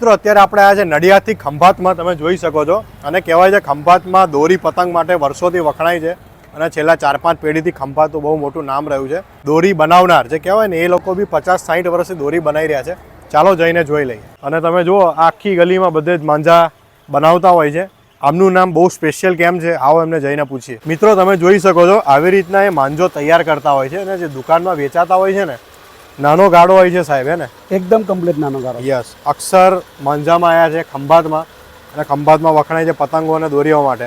મિત્રો અત્યારે આપણે આવ્યા છે નડિયાદથી ખંભાતમાં, તમે જોઈ શકો છો. અને કહેવાય છે ખંભાતમાં દોરી પતંગ માટે વર્ષોથી વખણાય છે અને છેલ્લા 4-5 પેઢીથી ખંભાતનું બહુ મોટું નામ રહ્યું છે. દોરી બનાવનાર જે કહેવાય ને એ લોકો બી 50-60 વર્ષથી દોરી બનાવી રહ્યા છે. ચાલો જઈને જોઈ લઈએ. અને તમે જુઓ આખી ગલીમાં બધે જ માંજા બનાવતા હોય છે. આમનું નામ બહુ સ્પેશિયલ કેમ છે, આવો એમને જઈને પૂછીએ. મિત્રો તમે જોઈ શકો છો આવી રીતના એ માંજો તૈયાર કરતા હોય છે અને જે દુકાનમાં વેચાતા હોય છે ને, નાનો ગાડો હોય છે સાહેબ, હે ને? એકદમ કમ્પ્લીટ નાનો ગાડો. યસ, અક્ષર માંજામાં આવ્યા છે ખંભાતમાં, અને ખંભાતમાં વખણાય છે પતંગો અને દોરીઓ માટે.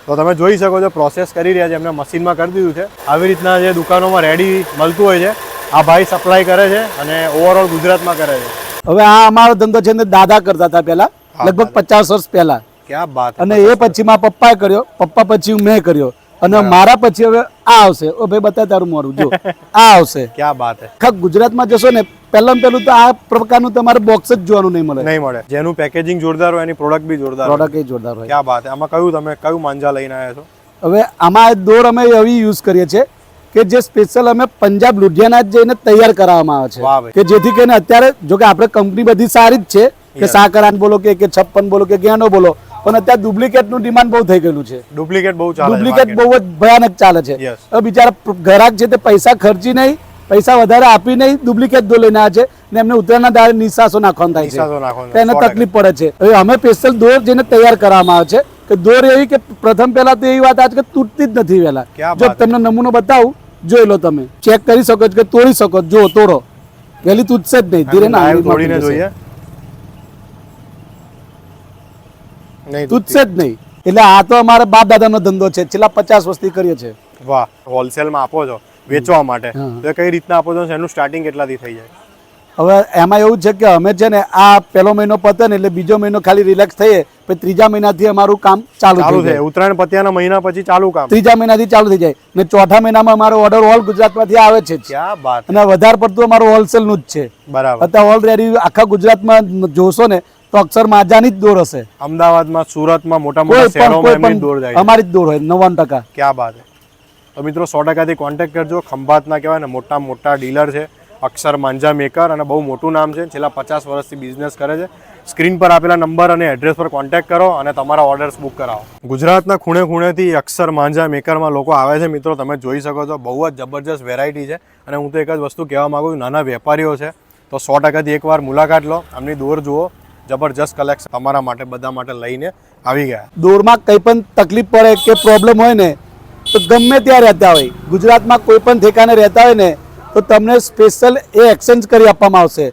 તો તમે જોઈ શકો છો પ્રોસેસ કરી રહ્યા છે, એમને મશીનમાં કરી દીધું છે. આવી રીતના જે દુકાનોમાં રેડી મળતું હોય છે આ ભાઈ સપ્લાય કરે છે અને ઓવરઓલ ગુજરાતમાં કરે છે. હવે આ અમારો ધંધો છે ને દાદા કરતા હતા પહેલા, લગભગ 50 વર્ષ પહેલા. ક્યાં વાત. અને એ પછી મારા પપ્પાએ કર્યો, પપ્પા પછી મેં કર્યો, અને મારા પછી હવે આ આવશે. ઓ ભાઈ બતા તારું મોરું જો આ આવશે. ક્યાં વાત છે. આખા ગુજરાતમાં જશો ને પહેલું તો આ પ્રકારનું તમારે બોક્સ જ જોવાનું નહીં મળે. જેનું પેકેજિંગ જોરદાર હોય એની પ્રોડક્ટ બી જોરદાર હોય. પ્રોડક્ટ એ જોરદાર હોય. ક્યાં વાત છે. આમાં તમે કયું માંજા લઈને આવ્યા છો? હવે આમાં દોર અમે એવી યુઝ કરીએ છીએ કે જે સ્પેશિયલ અમે પંજાબ લુધિયાના જઈને તૈયાર કરાવવામાં આવે છે, કે જેથી કરીને અત્યારે જો કે આપણે કંપની બધી સારી જ છે, કે સાકરાન બોલો કે 56 બોલો કે ગેનો બોલો, પણ અત્યારે ડુપ્લિકેટનું ડિમાન્ડ બહુ થઈ ગયેલું છે. ડુપ્લિકેટ બહુ ચાલે, ડુપ્લિકેટ બહુ જ ભયાનક ચાલે છે. હવે બિચારા ગ્રાહક છે તે પૈસા ખર્ચી નહીં, પૈસા વધારે આપી નહીં, ડુપ્લિકેટ દોર લઈને આવે છે ને એમને ઉત્તરાયણના દાડે નિશાસો નાખવાનું થાય છે, એને તકલીફ પડે છે. હવે અમે સ્પેશિયલ દોર જેને તૈયાર કરવામાં આવે છે, કે દોર એવી કે પ્રથમ પહેલા તો એવી વાત આજ કે તૂટતી જ નથી વહેલા. જો તમને નમૂનો બતાવું, જોઈ લો, તમે ચેક કરી શકો છો કે તોડી શકો છો. જો તોડો, વહેલી તૂટશે જ નહીં, ધીરે ના તોડીને જોઈએ, તૂટશે જ નહીં. એટલે આ તો અમારા બાપ દાદાનો ધંધો છે, છેલ્લા 50 વર્ષથી કરીએ છીએ. વાહ. હોલસેલમાં આપો છો વેચવા માટે, તો કઈ રીતના આપો છો? એનું સ્ટાર્ટિંગ કેટલાથી થઈ જાય? હવે એમાં એવું છે કે અમે છે ને આ પહેલો મહિનો પતે ને એટલે બીજો મહિનો ખાલી રિલેક્સ થઈએ, પછી ત્રીજા મહિનાથી અમારું કામ ચાલુ થાય. ઉત્તરાયણ પત્યાના મહિના પછી ચાલુ કામ ત્રીજા મહિનાથી ચાલુ થઈ જાય ને ચોથા મહિનામાં અમારો ઓર્ડર ઓલ ગુજરાતમાંથી આવે છે. ક્યાં વાત. અને વધારે પડતું અમારું હોલસેલ નું જ છે. બરાબર. અત્યારે ઓલરેડી આખા ગુજરાતમાં જોશો ને તો અક્ષર માજાની જ દોર હશે. અમદાવાદમાં, સુરતમાં, મોટા મોટા શહેરોમાં એમની દોર જાય, અમારી જ દોર હોય 99%. ક્યાં વાત છે. તો મિત્રો 100%થી કોન્ટેક્ટ કરજો. ખંભાતના કહેવાય ને મોટા ડીલર છે અક્ષર માંજા મેકર, અને બહુ મોટું નામ છે, છેલ્લા 50 વર્ષથી બિઝનેસ કરે છે. સ્ક્રીન પર આપેલા નંબર અને એડ્રેસ પર કોન્ટેક્ટ કરો અને તમારા ઓર્ડર્સ બુક કરાવો. ગુજરાતના ખૂણે ખૂણેથી અક્ષર માંજા મેકરમાં લોકો આવે છે. મિત્રો તમે જોઈ શકો છો બહુ જ જબરજસ્ત વેરાયટી છે. અને હું તો એક જ વસ્તુ કહેવા માગું છું, નાના વેપારીઓ છે તો 100%થી એકવાર મુલાકાત લો, આમની દોર જુઓ, જબરજસ્ત કલેક્શન તમારા માટે બધા માટે લઈને આવી ગયા. દોરમાં કંઈ પણ તકલીફ પડે કે પ્રોબ્લેમ હોય ને તો ગમે ત્યાં રહેતા હોય, ગુજરાતમાં કોઈ પણ ઠેકાને રહેતા હોય ને તો તમને સ્પેશિયલ એ એક્સચેન્જ કરી આપવામાં આવશે.